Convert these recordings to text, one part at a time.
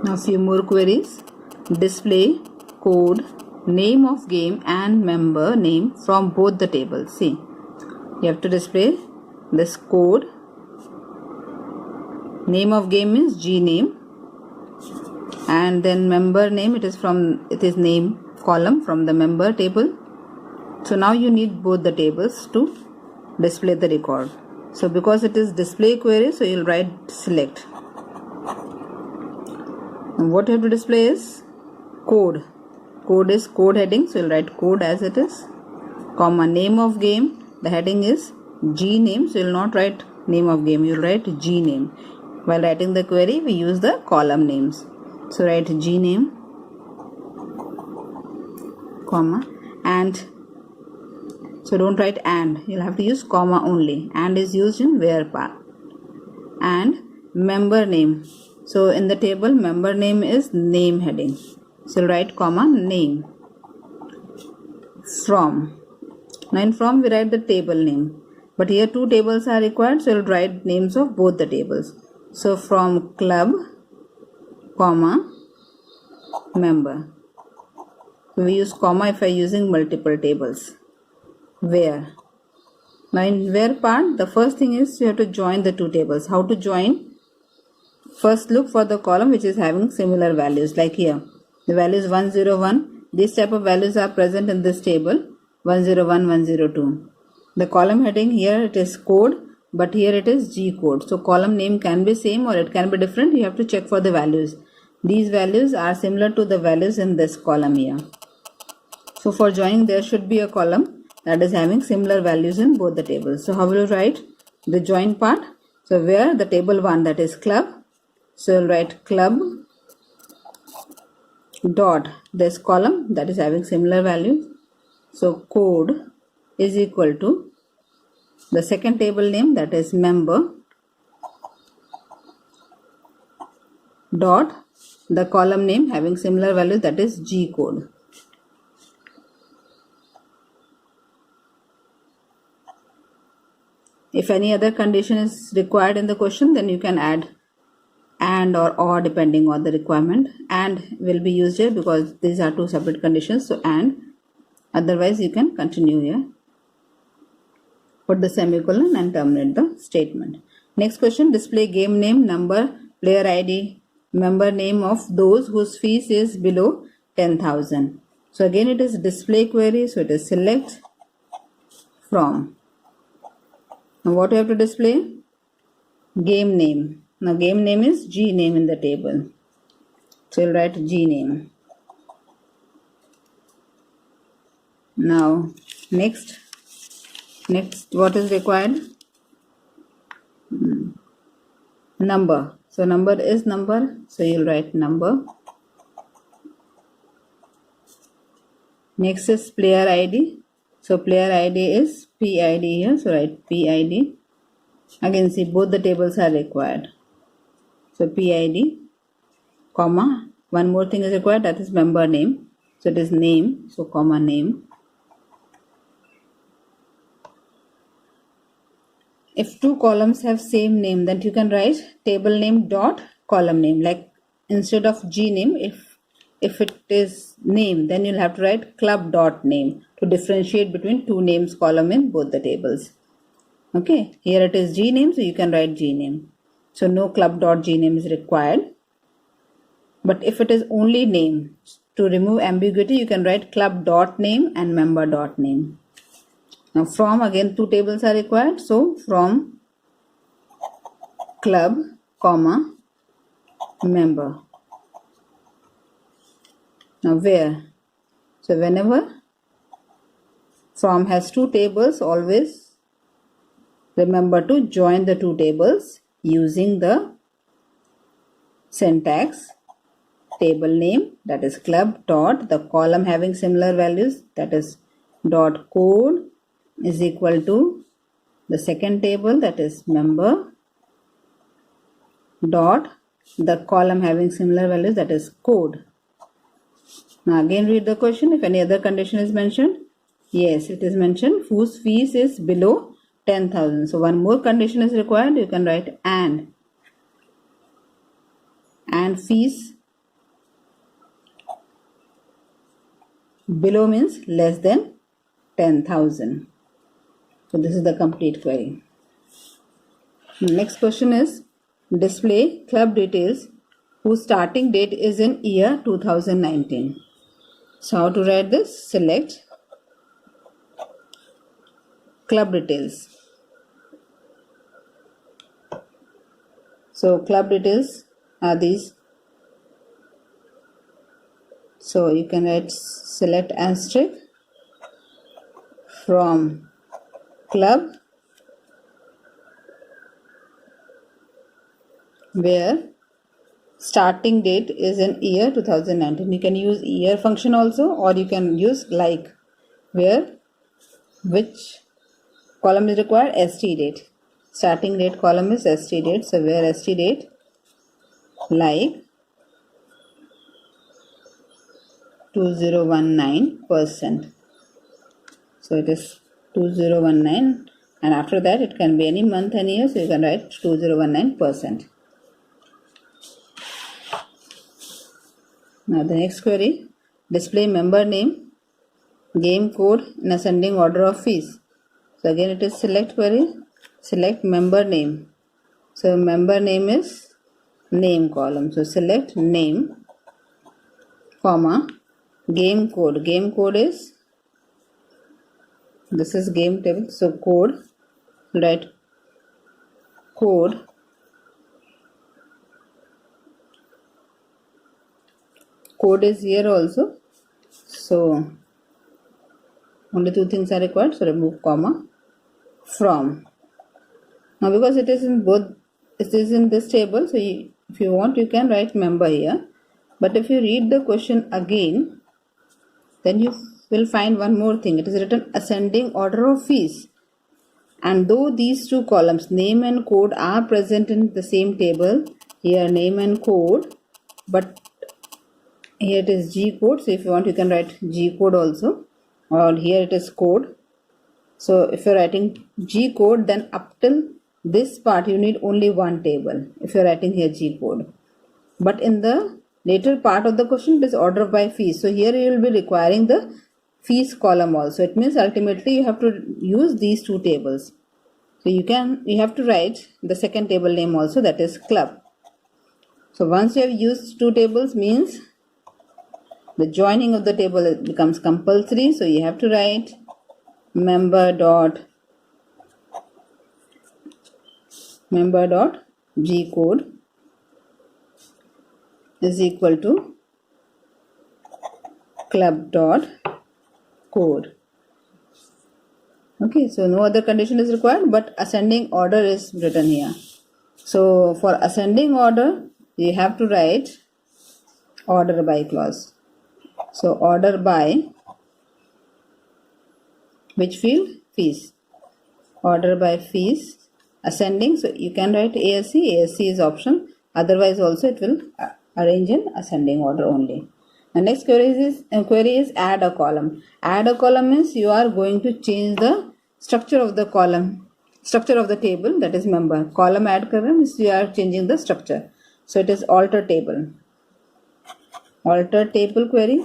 Now few more queries. Display code, name of game and member name from both the tables. See, you have to display this code. Name of game is G name, and then member name, it is name column from the member table. So now you need both the tables to display the record. So because it is display query, so you'll write select. And what you have to display is code. Code is code heading, so you'll write code as it is, comma name of game. The heading is G name, so you'll not write name of game, you'll write G name. While writing the query, we use the column names. So write G name, comma, and so don't write and, you'll have to use comma only. And is used in where part. And member name. So in the table, member name is name heading. So write comma name. From. Now in from we write the table name. But here two tables are required, so you'll write names of both the tables. So from club, comma, member. So we use comma if we are using multiple tables. Where. Now in where part, the first thing is you have to join the two tables. How to join? First look for the column which is having similar values, like here. The value is 101. These type of values are present in this table, 101, 102. The column heading here, it is code, but here it is G code. So column name can be same or it can be different. You have to check for the values. These values are similar to the values in this column here. So for joining, there should be a column that is having similar values in both the tables. So how will you write the join part? So where the table 1, that is club, so you'll write club dot this column that is having similar values. So code is equal to the second table name, that is member, dot the column name having similar values, that is G code. If any other condition is required in the question, then you can add and or depending on the requirement. And will be used here because these are two separate conditions. So and, otherwise you can continue here. Put the semicolon and terminate the statement. Next question, display game name, number, player ID, member name of those whose fees is below 10,000. So again it is display query, so it is select from. Now what you have to display? Game name. Now game name is G name in the table. So you'll write G name. Now next what is required? Number. So number is number. So you'll write number. Next is player ID. So player ID is PID here. So write PID. Again see both the tables are required. So PID, comma, one more thing is required, that is member name. So it is name. So comma name. If two columns have same name, then you can write table name dot column name. Like instead of G name, if it is name, then you'll have to write club dot name to differentiate between two names column in both the tables. Okay, here it is G name, so you can write G name. So no club dot G name is required. But if it is only name, to remove ambiguity, you can write club dot name and member dot name. Now from, again two tables are required. So from club, comma, member. Now where? So whenever from has two tables, always remember to join the two tables using the syntax table name, that is club dot the column having similar values, that is dot code is equal to the second table, that is member, dot the column having similar values, that is code. Now again read the question. If any other condition is mentioned, yes, it is mentioned whose fees is below 10,000. So one more condition is required. You can write and fees Below means less than 10,000. So this is the complete query. Next question is display club details whose starting date is in year 2019. So how to write this? Select club details. So club details are these. So you can write select asterisk from club where starting date is in year 2019. You can use year function also, or you can use like, where which column is required? ST date. Starting date column is ST date. So where ST date, like 2019%. So it is 2019, and after that it can be any month and year, so you can write 2019%. Now the next query, display member name, game code in ascending order of fees. So again it is select query, select member name. So member name is name column. So select name, comma, game code. Game code is, this is game table. So code, write code, code is here also. So only two things are required. So remove comma, from. Now because it is in both, it is in this table, so if you want you can write member here. But if you read the question again, then you will find one more thing. It is written ascending order of fees. And though these two columns, name and code, are present in the same table, here name and code, but here it is G code. So if you want you can write G code also, or here it is code. So if you're writing G code, then up till this part you need only one table if you're writing here G code. But in the later part of the question it is order by fees. So here you will be requiring the fees column also. It means ultimately you have to use these two tables. So you have to write the second table name also, that is club. So once you have used two tables, means the joining of the table becomes compulsory. So you have to write member dot G code is equal to club dot code. Okay, so no other condition is required, but ascending order is written here. So for ascending order you have to write order by clause. So order by which field? Fees. Order by fees, ascending. So you can write ASC. ASC is option. Otherwise also it will arrange in ascending order only. The next query is add a column. Add a column means you are going to change the structure of the column, structure of the table, that is member. Column add column means you are changing the structure. So it is alter table. Alter table query.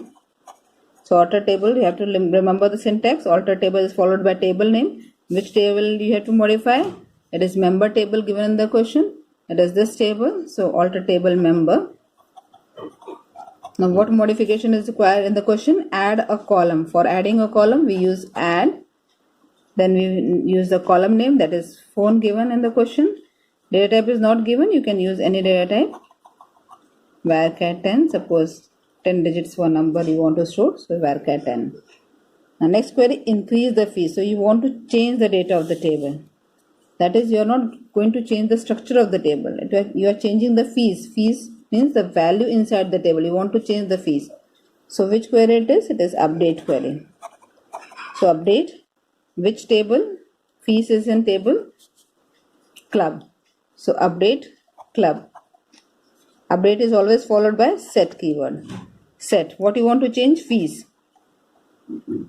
So alter table, you have to remember the syntax. Alter table is followed by table name. Which table you have to modify? It is member table given in the question. It is this table. So alter table member. Now what modification is required in the question? Add a column. For adding a column we use add. Then we use the column name, that is phone given in the question. Data type is not given. You can use any data type. Varchar 10. Suppose 10 digits for number you want to store. So varchar 10. Now next query, increase the fee. So you want to change the data of the table. That is, you are not going to change the structure of the table. You are changing the fees. Fees means the value inside the table. You want to change the fees. So which query it is? It is update query. So update which table? Fees is in table club. So update club. Update is always followed by set keyword. Set. What you want to change? Fees.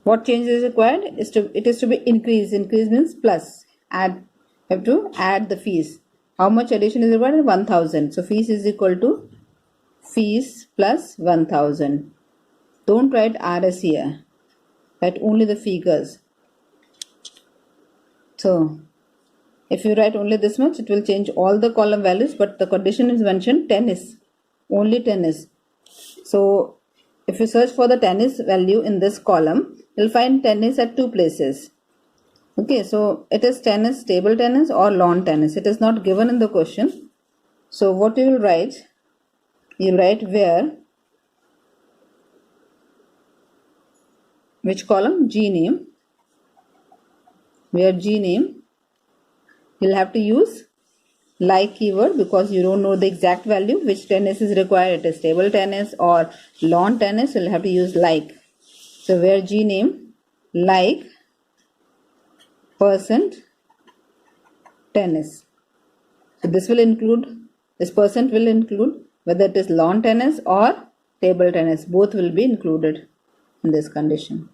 What change is required? It is to be increased. Increase means plus. Add. You have to add the fees. How much addition is required? 1000. So fees is equal to fees plus 1000. Don't write RS here. write only the figures. So if you write only this much, it will change all the column values, but the condition is mentioned tennis, only tennis. So if you search for the tennis value in this column, you'll find tennis at two places. Okay, so it is tennis, table tennis or lawn tennis. It is not given in the question. So what you will write, you write where, which column, G name, where G name, you'll have to use like keyword because you don't know the exact value which tennis is required. It is table tennis or lawn tennis, you'll have to use like. So where G name, like percent tennis. So this will include, this percent will include whether it is lawn tennis or table tennis. Both will be included in this condition.